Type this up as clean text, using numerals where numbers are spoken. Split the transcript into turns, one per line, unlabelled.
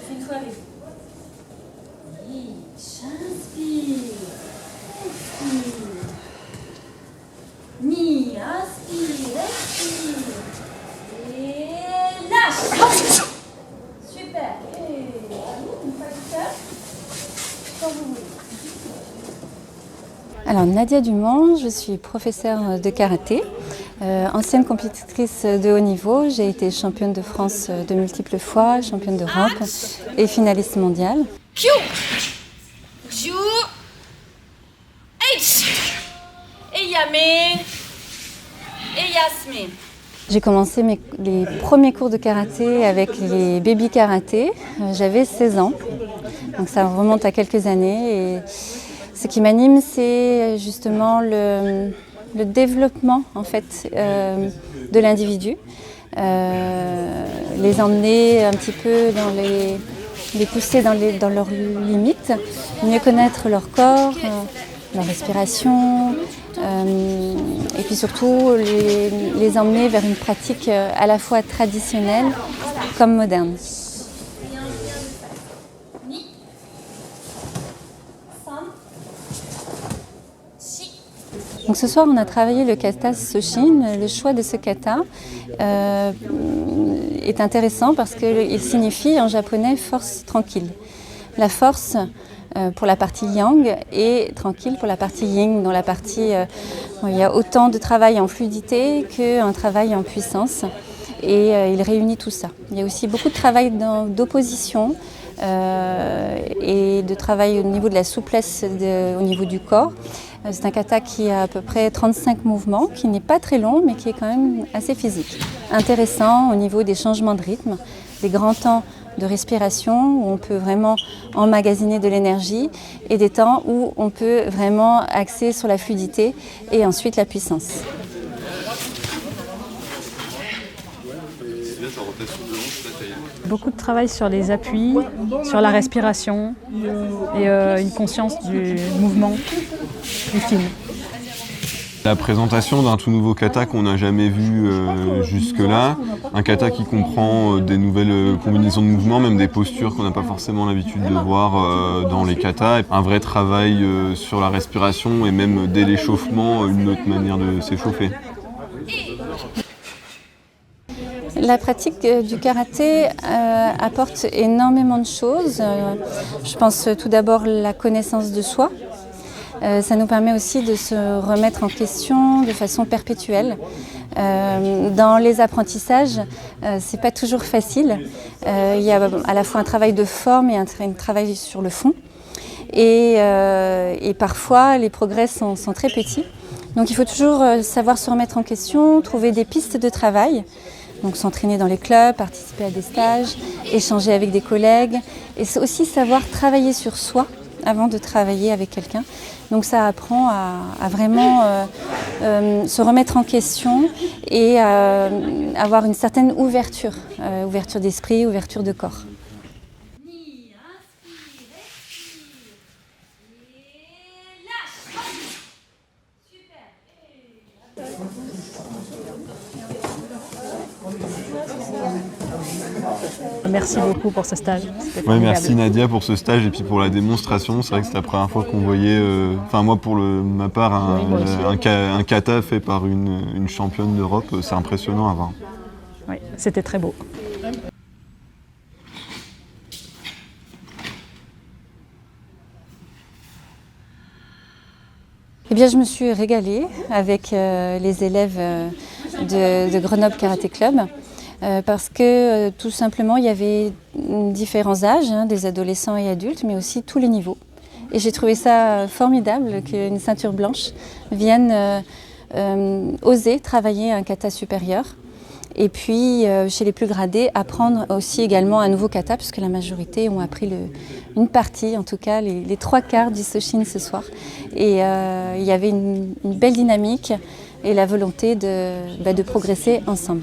Une fois avec. Oui, j'inspire. Expire. Ni, inspire, expire. Et lâche. Super. Et une fois tout seul. Quand vous voulez.
Alors Nadia Dumont, je suis professeure de karaté, ancienne compétitrice de haut niveau. J'ai été championne de France de multiples fois, championne d'Europe et finaliste mondiale.
Q, Q, H, Eyame, Eyasme.
J'ai commencé les premiers cours de karaté avec les baby karaté. J'avais 16 ans, donc ça remonte à quelques années. Et ce qui m'anime, c'est justement le développement en fait, de l'individu, les emmener un petit peu les pousser dans leurs limites, mieux connaître leur corps, leur respiration, et puis surtout les emmener vers une pratique à la fois traditionnelle comme moderne. Donc ce soir, on a travaillé le kata Soshin. Le choix de ce kata est intéressant parce qu'il signifie en japonais force tranquille. La force pour la partie yang et tranquille pour la partie yin. Dans la partie, il y a autant de travail en fluidité qu'un travail en puissance. Et il réunit tout ça. Il y a aussi beaucoup de travail d'opposition et de travail au niveau de la souplesse au niveau du corps. C'est un kata qui a à peu près 35 mouvements, qui n'est pas très long, mais qui est quand même assez physique. Intéressant au niveau des changements de rythme, des grands temps de respiration où on peut vraiment emmagasiner de l'énergie et des temps où on peut vraiment axer sur la fluidité et ensuite la puissance.
Beaucoup de travail sur les appuis, sur la respiration et une conscience du mouvement plus fine.
La présentation d'un tout nouveau kata qu'on n'a jamais vu jusque-là, un kata qui comprend des nouvelles combinaisons de mouvements, même des postures qu'on n'a pas forcément l'habitude de voir dans les katas, un vrai travail sur la respiration et même dès l'échauffement, une autre manière de s'échauffer.
La pratique du karaté apporte énormément de choses. Je pense tout d'abord la connaissance de soi. Ça nous permet aussi de se remettre en question de façon perpétuelle. Dans les apprentissages, c'est pas toujours facile. Il y a à la fois un travail de forme et un travail sur le fond. Et parfois, les progrès sont très petits. Donc il faut toujours savoir se remettre en question, trouver des pistes de travail. Donc s'entraîner dans les clubs, participer à des stages, échanger avec des collègues. Et c'est aussi savoir travailler sur soi avant de travailler avec quelqu'un. Donc ça apprend à vraiment se remettre en question et avoir une certaine ouverture, ouverture d'esprit, ouverture de corps.
Merci beaucoup pour ce stage.
Ouais, merci Nadia pour ce stage et puis pour la démonstration. C'est vrai que c'est la première fois qu'on voyait, moi pour ma part, un kata fait par une championne d'Europe. C'est impressionnant à voir.
Oui, c'était très beau.
Eh bien, je me suis régalée avec les élèves de Grenoble Karaté Club. Parce que tout simplement il y avait différents âges, des adolescents et adultes, mais aussi tous les niveaux. Et j'ai trouvé ça formidable qu'une ceinture blanche vienne oser travailler un kata supérieur. Et puis chez les plus gradés, apprendre aussi également un nouveau kata, puisque la majorité ont appris une partie, en tout cas les 3/4 du Soshin ce soir. Et il y avait une belle dynamique et la volonté de progresser ensemble.